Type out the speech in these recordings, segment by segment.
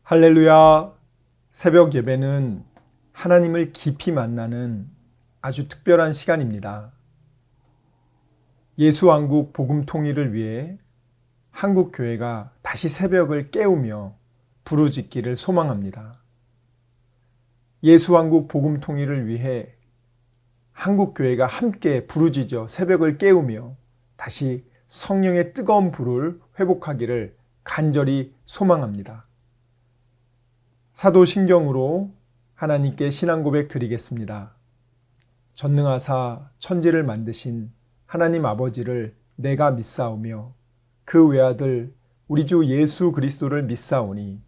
할렐루야. 새벽 예배는 하나님을 깊이 만나는 아주 특별한 시간입니다. 예수왕국 복음 통일을 위해 한국 교회가 다시 새벽을 깨우며 부르짖기를 소망합니다. 예수왕국 복음 통일을 위해 한국 교회가 함께 부르짖어 새벽을 깨우며 다시 성령의 뜨거운 불을 회복하기를 간절히 소망합니다. 사도신경으로 하나님께 신앙 고백 드리겠습니다. 전능하사 천지를 만드신 하나님 아버지를 내가 믿사오며 그 외아들 우리 주 예수 그리스도를 믿사오니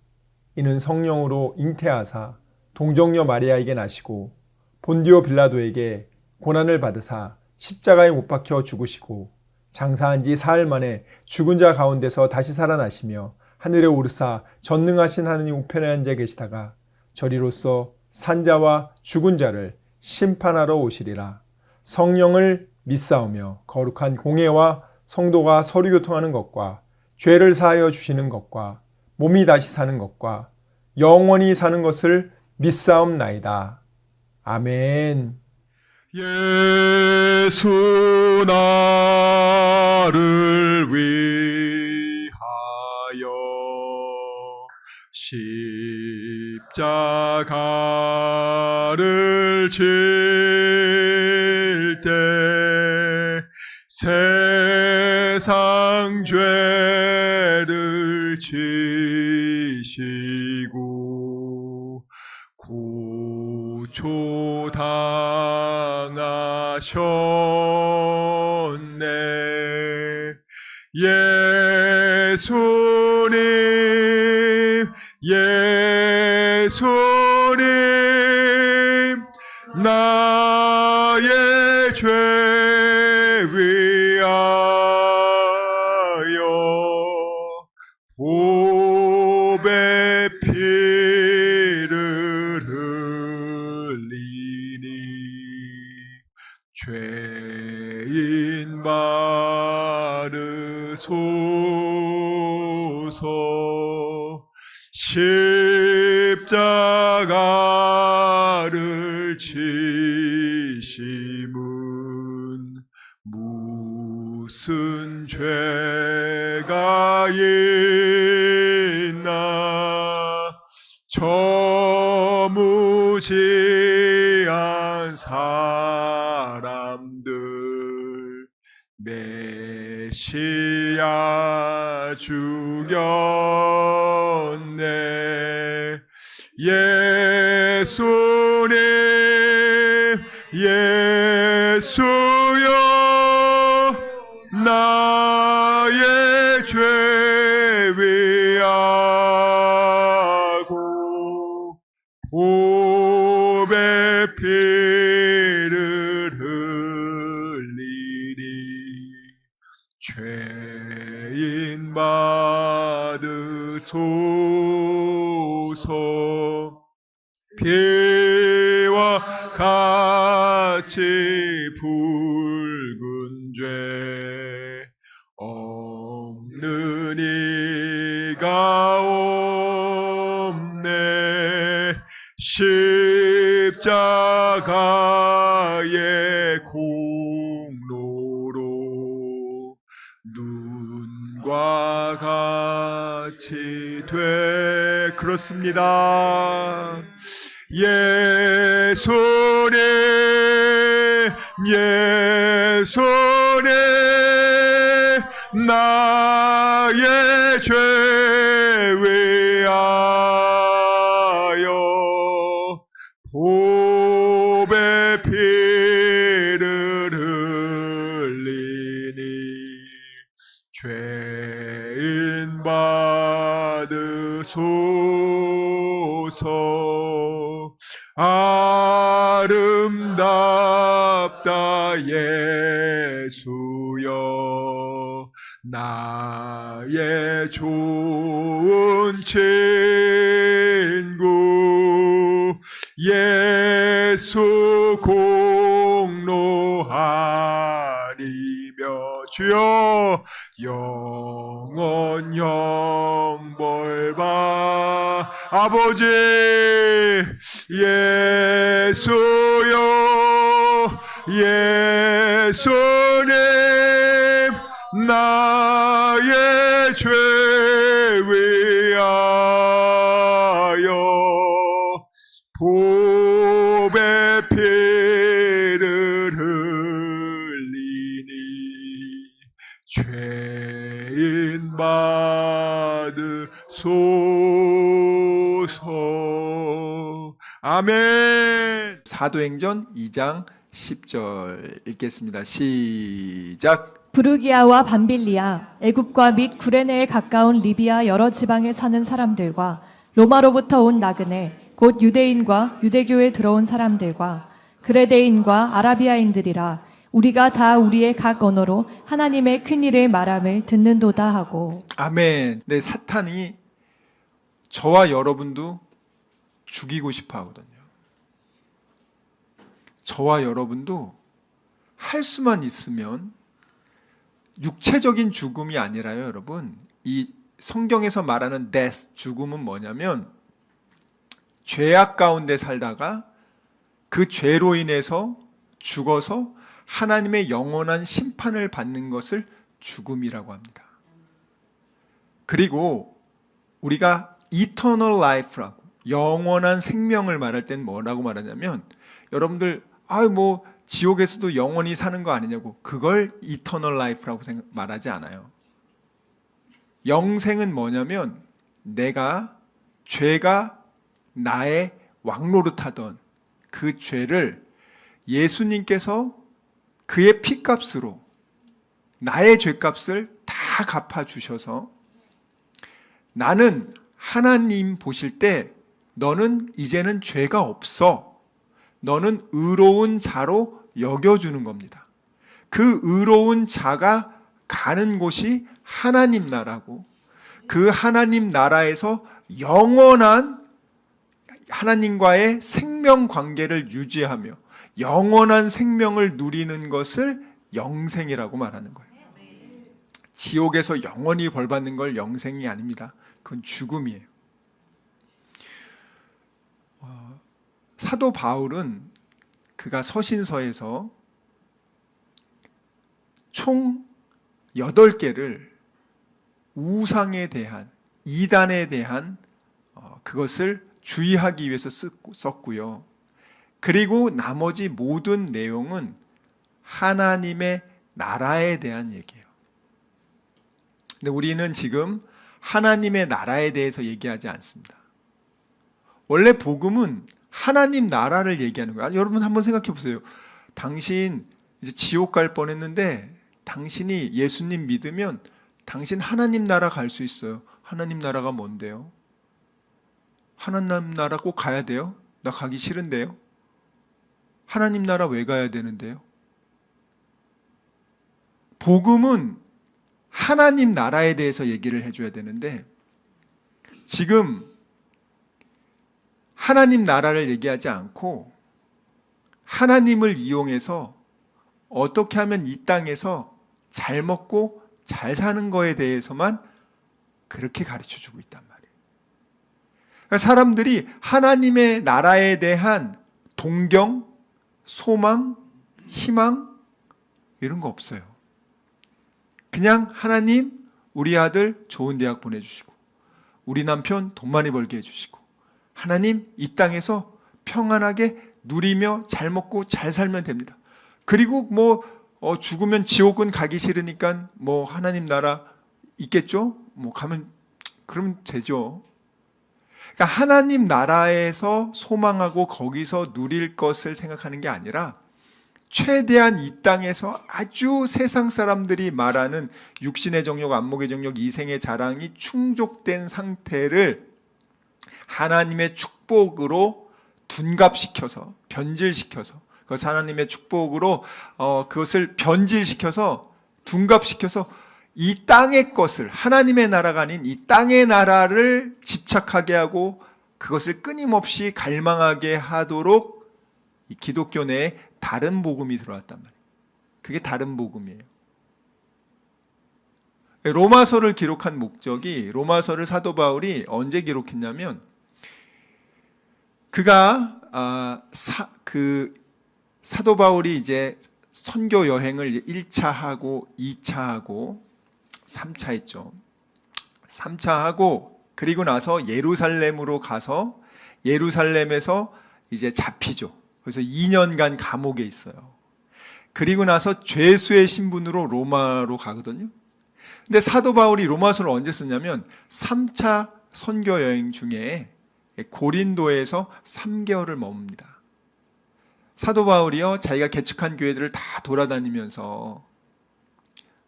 이는 성령으로 잉태하사 동정녀 마리아에게 나시고 본디오 빌라도에게 고난을 받으사 십자가에 못 박혀 죽으시고 장사한 지 사흘 만에 죽은 자 가운데서 다시 살아나시며 하늘에 오르사 전능하신 하느님 우편에 앉아 계시다가 저리로서 산자와 죽은 자를 심판하러 오시리라. 성령을 믿사오며 거룩한 공회와 성도가 서로 교통하는 것과 죄를 사하여 주시는 것과 몸이 다시 사는 것과 영원히 사는 것을 믿사옵나이다. 아멘. 예수 나를 위하여 십자가를 질 때 세상 죄를 지시고 고초당하셨네. 예수님 나의 죄 위하여 보배 피를 흘리니 죄인 받으소서. 십자가를 지심은 무슨 죄가 있나. 저 무지한 사람들 메시아 죽였네. 예수님 예수여 나의 죄 위하고 보배 피를 흘리니 죄인 받으소서. 피와 같이 붉은 죄 없는 이가 없네. 십자가의 공로로 눈과 같이 돼. 그렇습니다. 예수님 나의 죄 위하여 보배 피를 흘리니 죄인 받으소서. 아름답다 예수여 나의 좋은 친구. 예수 공로하리며 주여 영원 영벌 아버지 예수여 예수님 나의 죄 위하여 보배 피를 흘리니 죄인 받으소서. 아멘. 사도행전 2장 10절 읽겠습니다. 시작. 부르기아와 밤빌리아, 애굽과 및 구레네에 가까운 리비아 여러 지방에 사는 사람들과 로마로부터 온 나그네 곧 유대인과 유대교에 들어온 사람들과 그레데인과 아라비아인들이라 우리가 다 우리의 각 언어로 하나님의 큰 일을 말함을 듣는도다 하고. 아멘. 네, 사탄이 저와 여러분도 죽이고 싶어 하거든요. 저와 여러분도 할 수만 있으면 육체적인 죽음이 아니라요, 여러분. 이 성경에서 말하는 death, 죽음은 뭐냐면 죄악 가운데 살다가 그 죄로 인해서 죽어서 하나님의 영원한 심판을 받는 것을 죽음이라고 합니다. 그리고 우리가 eternal life라고, 영원한 생명을 말할 땐 뭐라고 말하냐면, 여러분들 지옥에서도 영원히 사는 거 아니냐고, 그걸 eternal life라고 말하지 않아요. 영생은 뭐냐면 죄가 나의 왕노릇하던 그 죄를 예수님께서 그의 피값으로 나의 죄값을 다 갚아주셔서 나는 하나님 보실 때 너는 이제는 죄가 없어, 너는 의로운 자로 여겨주는 겁니다. 그 의로운 자가 가는 곳이 하나님 나라고, 그 하나님 나라에서 영원한 하나님과의 생명 관계를 유지하며 영원한 생명을 누리는 것을 영생이라고 말하는 거예요. 지옥에서 영원히 벌받는 걸 영생이 아닙니다. 그건 죽음이에요. 사도 바울은 그가 서신서에서 총 8개를 우상에 대한, 이단에 대한 그것을 주의하기 위해서 썼고요. 그리고 나머지 모든 내용은 하나님의 나라에 대한 얘기예요. 근데 우리는 지금 하나님의 나라에 대해서 얘기하지 않습니다. 원래 복음은 하나님 나라를 얘기하는 거예요. 여러분 한번 생각해 보세요. 당신 이제 지옥 갈 뻔했는데 당신이 예수님 믿으면 당신 하나님 나라 갈 수 있어요. 하나님 나라가 뭔데요? 하나님 나라 꼭 가야 돼요? 나 가기 싫은데요? 하나님 나라 왜 가야 되는데요? 복음은 하나님 나라에 대해서 얘기를 해줘야 되는데 지금 하나님 나라를 얘기하지 않고 하나님을 이용해서 어떻게 하면 이 땅에서 잘 먹고 잘 사는 거에 대해서만 그렇게 가르쳐주고 있단 말이에요. 그러니까 사람들이 하나님의 나라에 대한 동경, 소망, 희망 이런 거 없어요. 그냥 하나님 우리 아들 좋은 대학 보내주시고 우리 남편 돈 많이 벌게 해주시고 하나님 이 땅에서 평안하게 누리며 잘 먹고 잘 살면 됩니다. 그리고 죽으면 지옥은 가기 싫으니까 하나님 나라 있겠죠? 가면 그러면 되죠. 그러니까 하나님 나라에서 소망하고 거기서 누릴 것을 생각하는 게 아니라 최대한 이 땅에서 아주 세상 사람들이 말하는 육신의 정욕, 안목의 정욕, 이생의 자랑이 충족된 상태를 하나님의 축복으로 둔갑시켜서 변질시켜서 그것을 하나님의 축복으로 그것을 변질시켜서 둔갑시켜서 이 땅의 것을 하나님의 나라가 아닌 이 땅의 나라를 집착하게 하고 그것을 끊임없이 갈망하게 하도록 이 기독교 내에 다른 복음이 들어왔단 말이에요. 그게 다른 복음이에요. 로마서를 기록한 목적이 로마서를 사도 바울이 언제 기록했냐면 그가 사도 바울이 이제 선교 여행을 1차 하고 2차 하고 3차 했죠. 3차 하고 그리고 나서 예루살렘으로 가서 예루살렘에서 이제 잡히죠. 그래서 2년간 감옥에 있어요. 그리고 나서 죄수의 신분으로 로마로 가거든요. 근데 사도 바울이 로마서를 언제 썼냐면 3차 선교 여행 중에 고린도에서 3개월을 머뭅니다. 사도 바울이요, 자기가 개척한 교회들을 다 돌아다니면서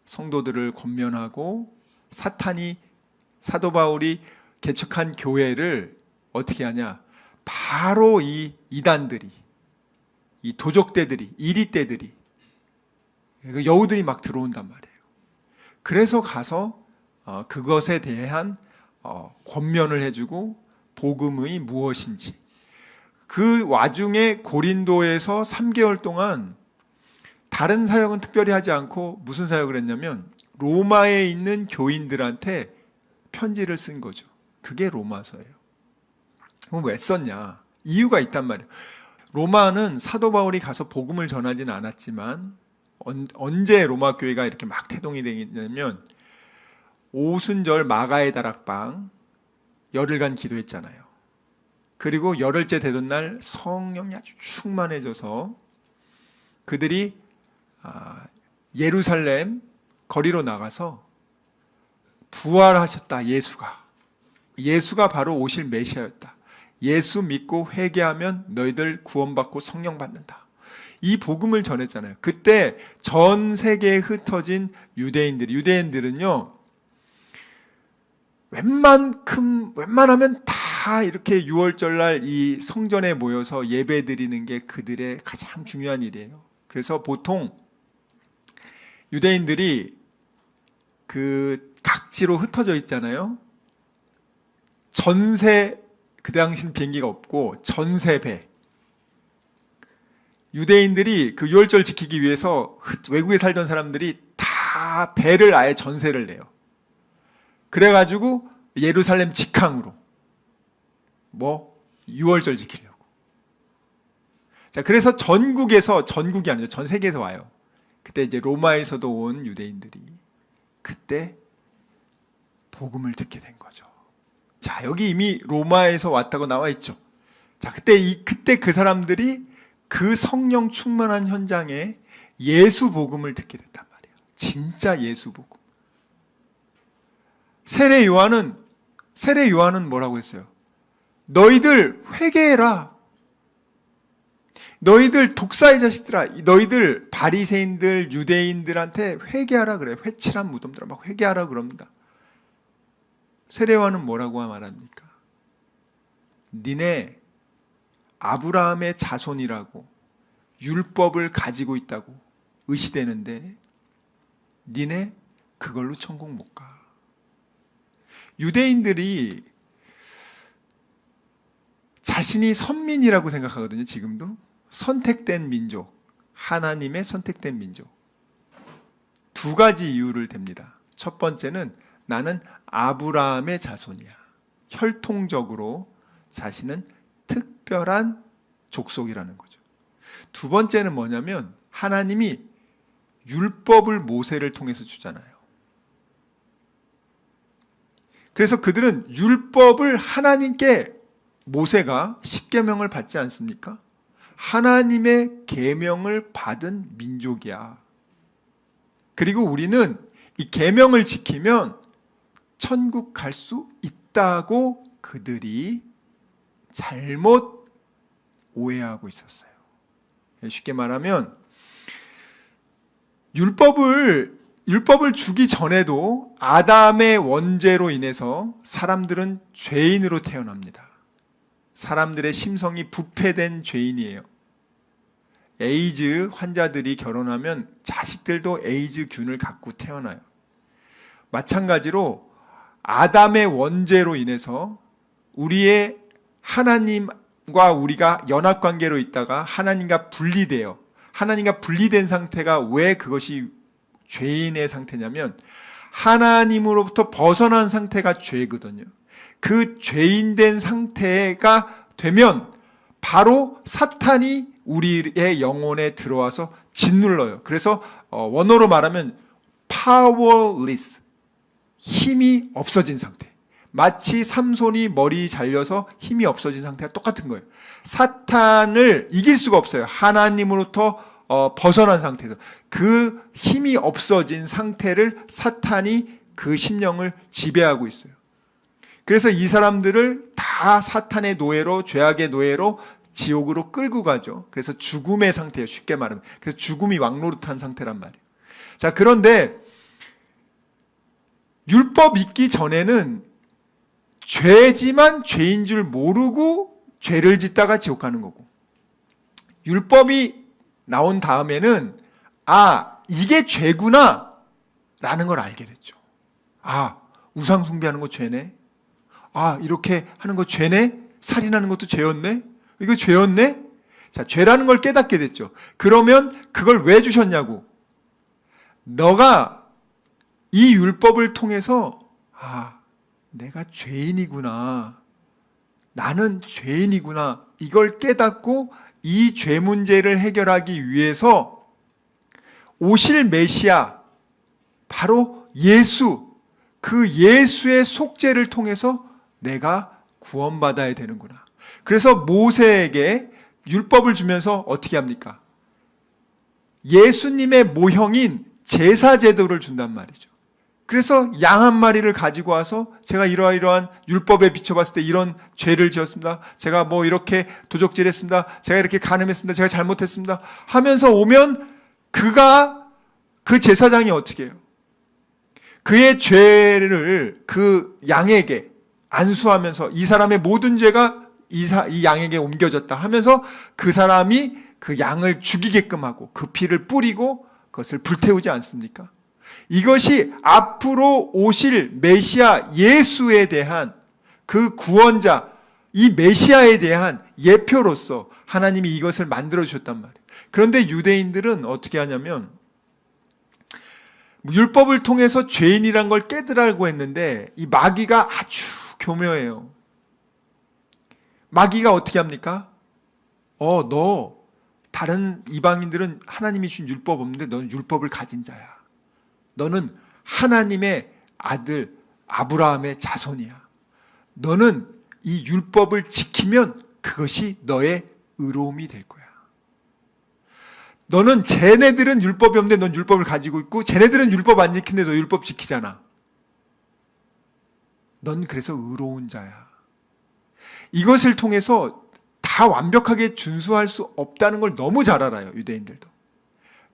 성도들을 권면하고 사도 바울이 개척한 교회를 어떻게 하냐? 바로 이 이단들이, 이 도적대들이, 이리떼들이, 여우들이 막 들어온단 말이에요. 그래서 가서 그것에 대한 권면을 해주고 복음의 무엇인지, 그 와중에 고린도에서 3개월 동안 다른 사역은 특별히 하지 않고 무슨 사역을 했냐면 로마에 있는 교인들한테 편지를 쓴 거죠. 그게 로마서예요. 그럼 왜 썼냐? 이유가 있단 말이에요. 로마는 사도 바울이 가서 복음을 전하지는 않았지만 언제 로마 교회가 이렇게 막 태동이 되냐면 오순절 마가의 다락방 열흘간 기도했잖아요. 그리고 열흘째 되던 날 성령이 아주 충만해져서 그들이 예루살렘 거리로 나가서 부활하셨다. 예수가 바로 오실 메시아였다. 예수 믿고 회개하면 너희들 구원받고 성령 받는다. 이 복음을 전했잖아요. 그때 전 세계에 흩어진 유대인들은요, 웬만하면 다 이렇게 6월절날 이 성전에 모여서 예배 드리는 게 그들의 가장 중요한 일이에요. 그래서 보통 유대인들이 그 각지로 흩어져 있잖아요. 그 당시는 비행기가 없고 전세배. 유대인들이 그 6월절 지키기 위해서 외국에 살던 사람들이 다 배를 아예 전세를 내요. 그래가지고 예루살렘 직항으로 6월절 지키려고. 자, 그래서 전국이 아니죠. 전 세계에서 와요. 그때 이제 로마에서도 온 유대인들이 그때 복음을 듣게 된 거죠. 자, 여기 이미 로마에서 왔다고 나와 있죠. 자, 그때 그 사람들이 그 성령 충만한 현장에 예수 복음을 듣게 됐단 말이에요. 진짜 예수 복음. 세례 요한은 뭐라고 했어요? 너희들 회개해라. 너희들 독사의 자식들아, 너희들 바리새인들, 유대인들한테 회개하라 그래요. 회칠한 무덤들아 막 회개하라 그럽니다. 세례 요한은 뭐라고 말합니까? 니네 아브라함의 자손이라고 율법을 가지고 있다고 의시되는데 니네 그걸로 천국 못 가. 유대인들이 자신이 선민이라고 생각하거든요. 지금도 선택된 민족, 하나님의 선택된 민족. 두 가지 이유를 댑니다. 첫 번째는 나는 아브라함의 자손이야. 혈통적으로 자신은 특별한 족속이라는 거죠. 두 번째는 뭐냐면 하나님이 율법을 모세를 통해서 주잖아요. 그래서 그들은 율법을 하나님께 모세가 십계명을 받지 않습니까? 하나님의 계명을 받은 민족이야. 그리고 우리는 이 계명을 지키면 천국 갈 수 있다고 그들이 잘못 오해하고 있었어요. 쉽게 말하면 율법을 주기 전에도 아담의 원죄로 인해서 사람들은 죄인으로 태어납니다. 사람들의 심성이 부패된 죄인이에요. 에이즈 환자들이 결혼하면 자식들도 에이즈균을 갖고 태어나요. 마찬가지로 아담의 원죄로 인해서 우리의 하나님과 우리가 연합관계로 있다가 하나님과 분리돼요. 하나님과 분리된 상태가 왜 그것이 죄인의 상태냐면 하나님으로부터 벗어난 상태가 죄거든요. 그 죄인된 상태가 되면 바로 사탄이 우리의 영혼에 들어와서 짓눌러요. 그래서 원어로 말하면 powerless, 힘이 없어진 상태. 마치 삼손이 머리 잘려서 힘이 없어진 상태가 똑같은 거예요. 사탄을 이길 수가 없어요. 하나님으로부터 벗어난 상태에서 그 힘이 없어진 상태를 사탄이 그 심령을 지배하고 있어요. 그래서 이 사람들을 다 사탄의 노예로, 죄악의 노예로 지옥으로 끌고 가죠. 그래서 죽음의 상태예요. 쉽게 말하면. 그래서 죽음이 왕노릇한 상태란 말이에요. 자, 그런데 율법 있기 전에는 죄지만 죄인 줄 모르고 죄를 짓다가 지옥 가는 거고, 율법이 나온 다음에는 이게 죄구나 라는 걸 알게 됐죠. 우상 숭배하는 거 죄네. 이렇게 하는 거 죄네. 살인하는 것도 죄였네. 이거 죄였네. 자, 죄라는 걸 깨닫게 됐죠. 그러면 그걸 왜 주셨냐고. 너가 이 율법을 통해서 내가 죄인이구나. 나는 죄인이구나. 이걸 깨닫고 이 죄 문제를 해결하기 위해서 오실 메시아, 바로 예수, 그 예수의 속죄를 통해서 내가 구원받아야 되는구나. 그래서 모세에게 율법을 주면서 어떻게 합니까? 예수님의 모형인 제사 제도를 준단 말이죠. 그래서 양 한 마리를 가지고 와서 제가 이러한 율법에 비춰봤을 때 이런 죄를 지었습니다. 제가 뭐 이렇게 도적질했습니다. 제가 이렇게 간음했습니다. 제가 잘못했습니다. 하면서 오면 그 제사장이 어떻게 해요? 그의 죄를 그 양에게 안수하면서 이 사람의 모든 죄가 이 양에게 옮겨졌다 하면서 그 사람이 그 양을 죽이게끔 하고 그 피를 뿌리고 그것을 불태우지 않습니까? 이것이 앞으로 오실 메시아 예수에 대한 그 구원자, 이 메시아에 대한 예표로서 하나님이 이것을 만들어 주셨단 말이에요. 그런데 유대인들은 어떻게 하냐면 율법을 통해서 죄인이란 걸 깨달으라고 했는데 이 마귀가 아주 교묘해요. 마귀가 어떻게 합니까? 너 다른 이방인들은 하나님이 준 율법 없는데 너는 율법을 가진 자야. 너는 하나님의 아들 아브라함의 자손이야. 너는 이 율법을 지키면 그것이 너의 의로움이 될 거야. 너는 쟤네들은 율법이 없는데 넌 율법을 가지고 있고 쟤네들은 율법 안 지키는데 너 율법 지키잖아. 넌 그래서 의로운 자야. 이것을 통해서 다 완벽하게 준수할 수 없다는 걸 너무 잘 알아요, 유대인들도.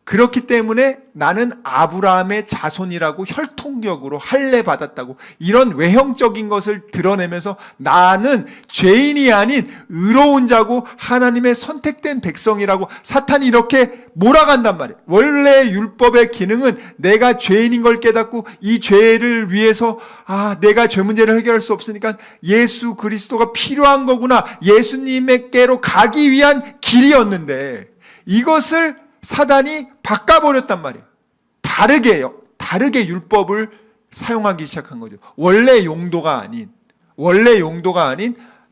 그렇기 때문에 나는 아브라함의 자손이라고 혈통적으로 할례 받았다고 이런 외형적인 것을 드러내면서 나는 죄인이 아닌 의로운 자고 하나님의 선택된 백성이라고 사탄이 이렇게 몰아간단 말이에요. 원래 율법의 기능은 내가 죄인인 걸 깨닫고 이 죄를 위해서 내가 죄 문제를 해결할 수 없으니까 예수 그리스도가 필요한 거구나. 예수님께로 가기 위한 길이었는데 이것을 사단이 바꿔버렸단 말이에요. 다르게 율법을 사용하기 시작한 거죠. 원래 용도가 아닌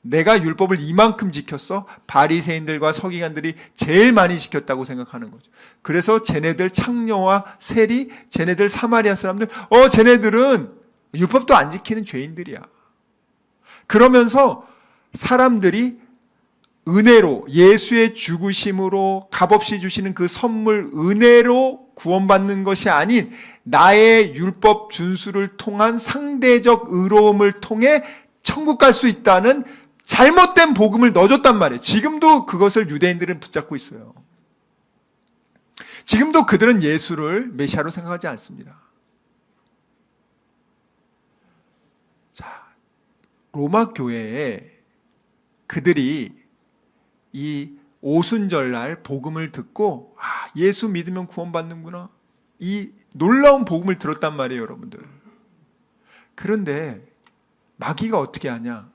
내가 율법을 이만큼 지켰어. 바리새인들과 서기관들이 제일 많이 지켰다고 생각하는 거죠. 그래서 쟤네들 창녀와 세리, 쟤네들 사마리아 사람들, 쟤네들은 율법도 안 지키는 죄인들이야. 그러면서 사람들이 은혜로 예수의 죽으심으로 값없이 주시는 그 선물 은혜로 구원받는 것이 아닌 나의 율법 준수를 통한 상대적 의로움을 통해 천국 갈 수 있다는 잘못된 복음을 넣어줬단 말이에요. 지금도 그것을 유대인들은 붙잡고 있어요. 지금도 그들은 예수를 메시아로 생각하지 않습니다. 자, 로마 교회에 그들이 이 오순절날 복음을 듣고 예수 믿으면 구원받는구나. 이 놀라운 복음을 들었단 말이에요, 여러분들. 그런데 마귀가 어떻게 하냐?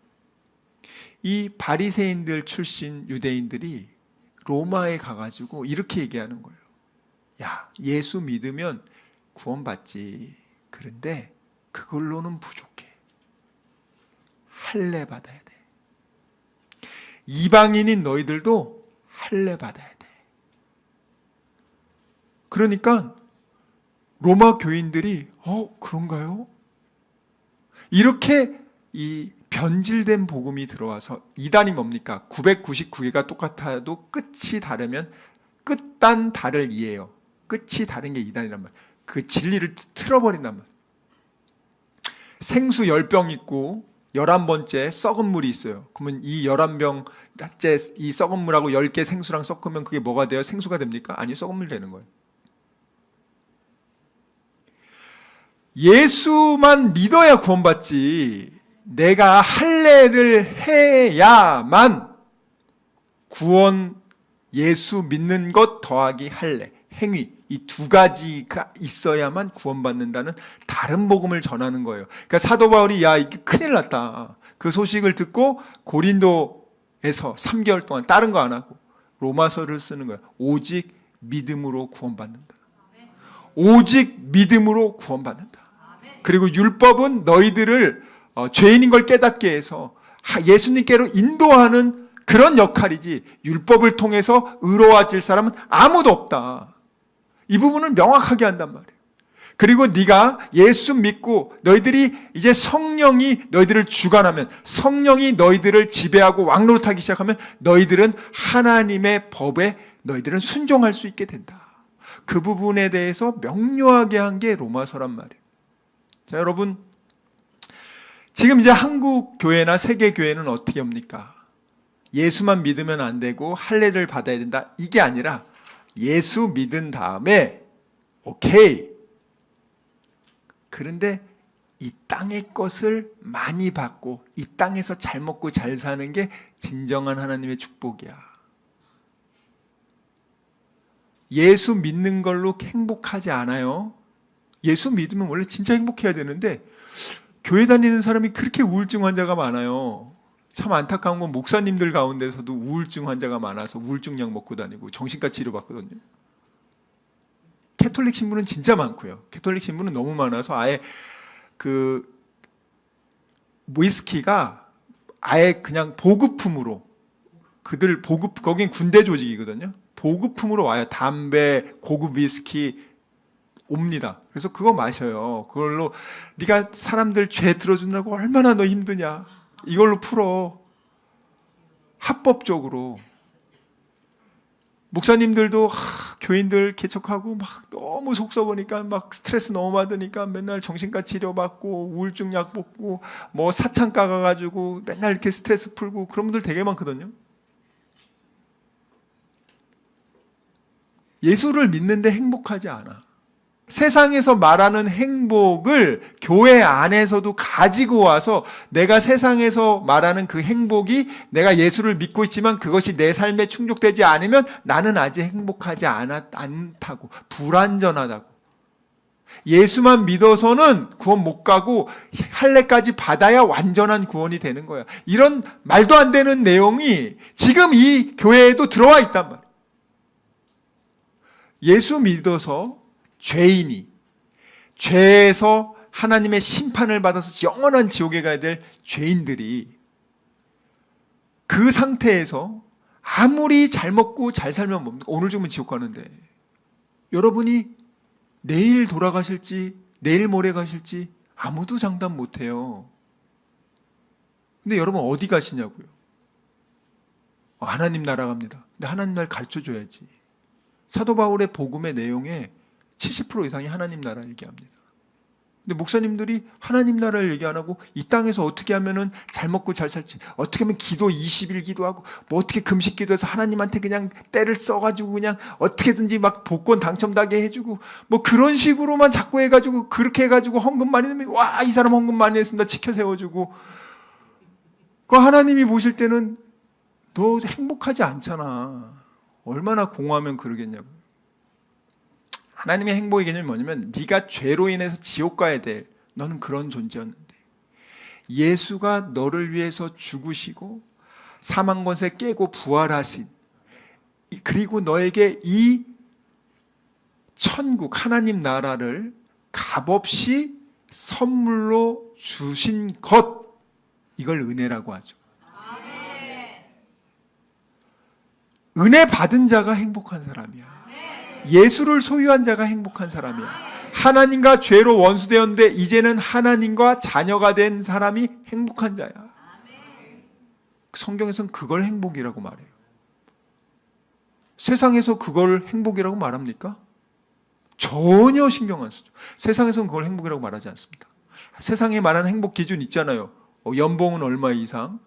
이 바리새인들 출신 유대인들이 로마에 가가지고 이렇게 얘기하는 거예요. 예수 믿으면 구원받지. 그런데 그걸로는 부족해. 할례 받아야 돼. 이방인인 너희들도 할례 받아야 돼. 그러니까 로마 교인들이 그런가요? 이렇게 이 변질된 복음이 들어와서 이단이 뭡니까? 999개가 똑같아도 끝이 다르면 끝단 다를 이해요. 끝이 다른 게 이단이란 말이에요. 그 진리를 틀어버린단 말이에요. 생수 10병 있고 11번째 썩은 물이 있어요. 그러면 이 11병째 이 썩은 물하고 10개 생수랑 섞으면 그게 뭐가 돼요? 생수가 됩니까? 아니요, 썩은 물 되는 거예요. 예수만 믿어야 구원받지, 내가 할례를 해야만 구원, 예수 믿는 것 더하기 할례, 행위, 이 두 가지가 있어야만 구원받는다는 다른 복음을 전하는 거예요. 그러니까 사도 바울이 야, 이게 큰일 났다, 그 소식을 듣고 고린도에서 3개월 동안 다른 거 안 하고 로마서를 쓰는 거예요. 오직 믿음으로 구원받는다. 오직 믿음으로 구원받는다. 그리고 율법은 너희들을 죄인인 걸 깨닫게 해서 예수님께로 인도하는 그런 역할이지, 율법을 통해서 의로워질 사람은 아무도 없다. 이 부분을 명확하게 한단 말이에요. 그리고 네가 예수 믿고 너희들이 이제 성령이 너희들을 주관하면, 성령이 너희들을 지배하고 왕노릇하기 시작하면 너희들은 하나님의 법에 너희들은 순종할 수 있게 된다. 그 부분에 대해서 명료하게 한 게 로마서란 말이에요. 자, 여러분, 지금 이제 한국 교회나 세계 교회는 어떻게 합니까? 예수만 믿으면 안 되고 할례를 받아야 된다, 이게 아니라 예수 믿은 다음에 오케이, 그런데 이 땅의 것을 많이 받고 이 땅에서 잘 먹고 잘 사는 게 진정한 하나님의 축복이야. 예수 믿는 걸로 행복하지 않아요. 예수 믿으면 원래 진짜 행복해야 되는데 교회 다니는 사람이 그렇게 우울증 환자가 많아요. 참 안타까운 건 목사님들 가운데서도 우울증 환자가 많아서 우울증 약 먹고 다니고 정신과 치료 받거든요. 캐톨릭 신부는 진짜 많고요. 캐톨릭 신부는 너무 많아서 아예 그 위스키가 아예 그냥 보급품으로, 그들 보급, 거긴 군대 조직이거든요. 보급품으로 와요. 담배, 고급 위스키 옵니다. 그래서 그거 마셔요. 그걸로 네가 사람들 죄 들어주느라고 얼마나 너 힘드냐, 이걸로 풀어. 합법적으로. 목사님들도 교인들 개척하고 막 너무 속 썩으니까 막 스트레스 너무 받으니까 맨날 정신과 치료 받고 우울증 약 먹고 뭐 사창가 가가지고 맨날 이렇게 스트레스 풀고 그런 분들 되게 많거든요. 예수를 믿는데 행복하지 않아. 세상에서 말하는 행복을 교회 안에서도 가지고 와서 내가 세상에서 말하는 그 행복이, 내가 예수를 믿고 있지만 그것이 내 삶에 충족되지 않으면 나는 아직 행복하지 않다고, 불완전하다고. 예수만 믿어서는 구원 못 가고 할례까지 받아야 완전한 구원이 되는 거야. 이런 말도 안 되는 내용이 지금 이 교회에도 들어와 있단 말이야. 예수 믿어서 죄인이, 죄에서 하나님의 심판을 받아서 영원한 지옥에 가야 될 죄인들이 그 상태에서 아무리 잘 먹고 잘 살면 뭡니까? 오늘 죽으면 지옥 가는데, 여러분이 내일 돌아가실지 내일 모레 가실지 아무도 장담 못해요. 근데 여러분 어디 가시냐고요? 하나님 나라 갑니다. 근데 하나님 나라 가르쳐줘야지. 사도 바울의 복음의 내용에 70% 이상이 하나님 나라 얘기합니다. 근데 목사님들이 하나님 나라를 얘기 안 하고 이 땅에서 어떻게 하면은 잘 먹고 잘 살지, 어떻게 하면 기도 20일 기도하고 뭐 어떻게 금식 기도해서 하나님한테 그냥 때를 써가지고 그냥 어떻게든지 막 복권 당첨나게 해주고 뭐 그런 식으로만 자꾸 해가지고, 그렇게 해가지고 헌금 많이 내면 와, 이 사람 헌금 많이 했습니다 지켜 세워주고, 그 하나님이 보실 때는 너 행복하지 않잖아. 얼마나 공허하면 그러겠냐고. 하나님의 행복의 개념이 뭐냐면, 네가 죄로 인해서 지옥 가야 될, 너는 그런 존재였는데 예수가 너를 위해서 죽으시고 사망 권세 깨고 부활하신, 그리고 너에게 이 천국 하나님 나라를 값없이 선물로 주신 것, 이걸 은혜라고 하죠. 은혜 받은 자가 행복한 사람이야. 예수를 소유한 자가 행복한 사람이야. 하나님과 죄로 원수되었는데 이제는 하나님과 자녀가 된 사람이 행복한 자야. 성경에서는 그걸 행복이라고 말해요. 세상에서 그걸 행복이라고 말합니까? 전혀 신경 안 쓰죠. 세상에서는 그걸 행복이라고 말하지 않습니다. 세상에 말하는 행복 기준 있잖아요. 연봉은 얼마 이상,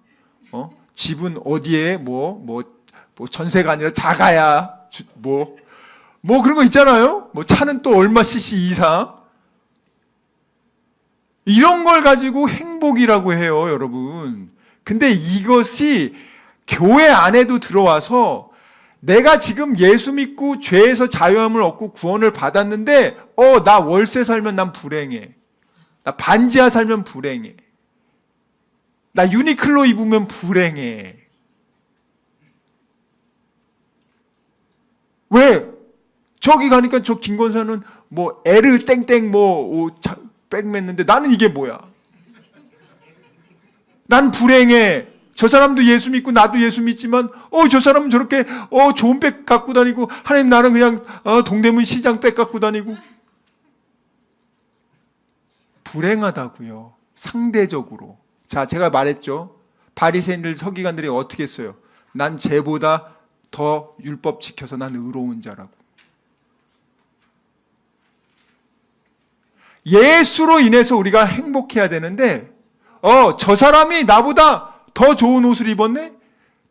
집은 어디에 뭐 전세가 아니라 자가야, 뭐 그런 거 있잖아요. 차는 또 얼마 cc 이상. 이런 걸 가지고 행복이라고 해요, 여러분. 근데 이것이 교회 안에도 들어와서 내가 지금 예수 믿고 죄에서 자유함을 얻고 구원을 받았는데 나 월세 살면 난 불행해. 나 반지하 살면 불행해. 나 유니클로 입으면 불행해. 왜? 저기 가니까 저 김권사는 에르 땡땡 백 맸는데 나는 이게 뭐야? 난 불행해. 저 사람도 예수 믿고 나도 예수 믿지만 저 사람은 저렇게 좋은 백 갖고 다니고 하나님 나는 그냥 동대문 시장 백 갖고 다니고. 불행하다고요. 상대적으로. 자, 제가 말했죠. 바리새인들 서기관들이 어떻게 했어요? 난 쟤보다 더 율법 지켜서 난 의로운 자라고. 예수로 인해서 우리가 행복해야 되는데 저 사람이 나보다 더 좋은 옷을 입었네?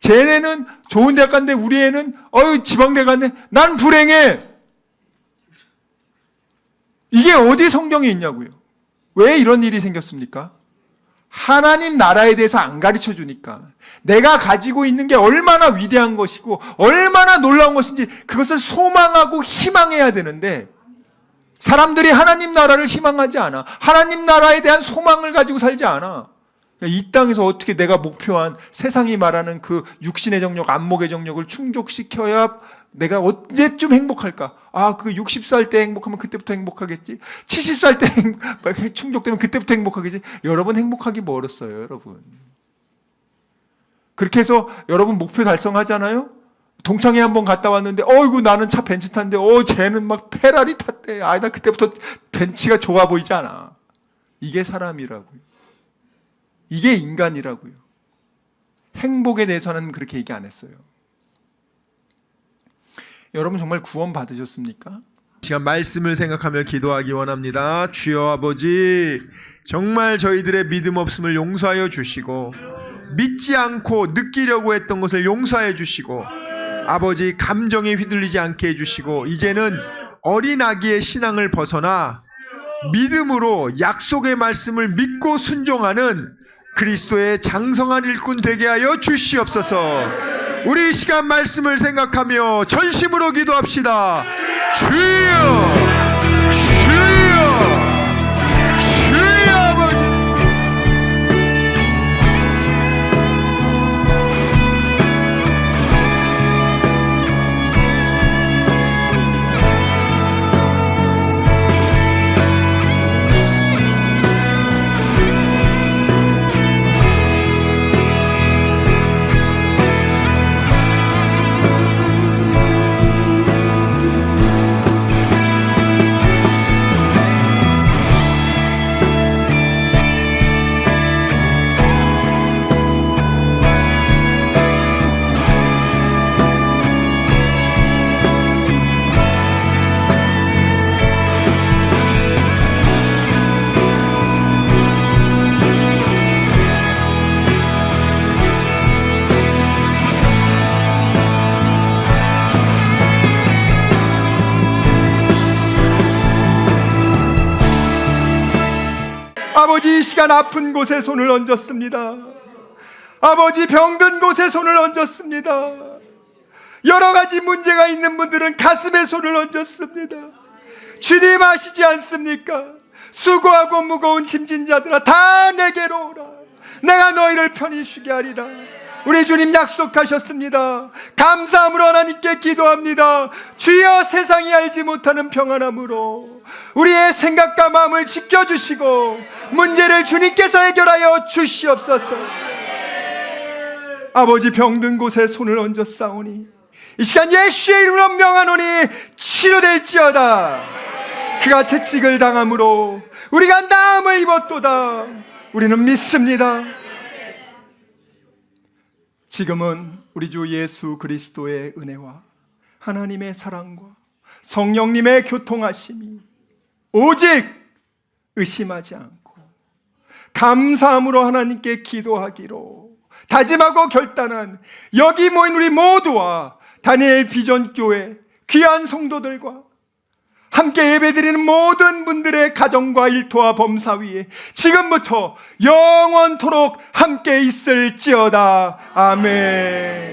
쟤네는 좋은 데 갔는데 우리 애는 지방대 갔네? 난 불행해. 이게 어디 성경에 있냐고요. 왜 이런 일이 생겼습니까? 하나님 나라에 대해서 안 가르쳐 주니까. 내가 가지고 있는 게 얼마나 위대한 것이고 얼마나 놀라운 것인지 그것을 소망하고 희망해야 되는데 사람들이 하나님 나라를 희망하지 않아. 하나님 나라에 대한 소망을 가지고 살지 않아. 이 땅에서 어떻게 내가 목표한 세상이 말하는 그 육신의 정욕, 안목의 정욕을 충족시켜야 내가 언제쯤 행복할까? 그 60살 때 행복하면 그때부터 행복하겠지? 70살 때 충족되면 그때부터 행복하겠지? 여러분 행복하기 멀었어요, 여러분. 그렇게 해서 여러분 목표 달성하잖아요? 동창회 한번 갔다 왔는데 어이구 나는 차 벤츠 탔는데 쟤는 막 페라리 탔대. 나 그때부터 벤츠가 좋아 보이지 않아. 이게 사람이라고요. 이게 인간이라고요. 행복에 대해서는 그렇게 얘기 안 했어요. 여러분 정말 구원 받으셨습니까? 시간 말씀을 생각하며 기도하기 원합니다. 주여 아버지, 정말 저희들의 믿음 없음을 용서하여 주시고 믿지 않고 느끼려고 했던 것을 용서해 주시고 아버지 감정에 휘둘리지 않게 해주시고 이제는 어린 아기의 신앙을 벗어나 믿음으로 약속의 말씀을 믿고 순종하는 그리스도의 장성한 일꾼 되게 하여 주시옵소서. 우리 이 시간 말씀을 생각하며 전심으로 기도합시다. 주여 주여 주여 아버지. 아버지 이 시간 아픈 곳에 손을 얹었습니다. 아버지 병든 곳에 손을 얹었습니다. 여러 가지 문제가 있는 분들은 가슴에 손을 얹었습니다. 주님 아시지 않습니까? 수고하고 무거운 짐진 자들아 다 내게로 오라. 내가 너희를 편히 쉬게 하리라. 우리 주님 약속하셨습니다. 감사함으로 하나님께 기도합니다. 주여 세상이 알지 못하는 평안함으로 우리의 생각과 마음을 지켜주시고 문제를 주님께서 해결하여 주시옵소서. 아버지 병든 곳에 손을 얹었사오니 이 시간 예수의 이름으로 명하노니 치료될지어다. 그가 채찍을 당함으로 우리가 나음을 입었도다. 우리는 믿습니다. 지금은 우리 주 예수 그리스도의 은혜와 하나님의 사랑과 성령님의 교통하심이 오직 의심하지 않고 감사함으로 하나님께 기도하기로 다짐하고 결단한 여기 모인 우리 모두와 다니엘 비전교회 귀한 성도들과 함께 예배드리는 모든 분들의 가정과 일터와 범사 위에 지금부터 영원토록 함께 있을지어다. 아멘.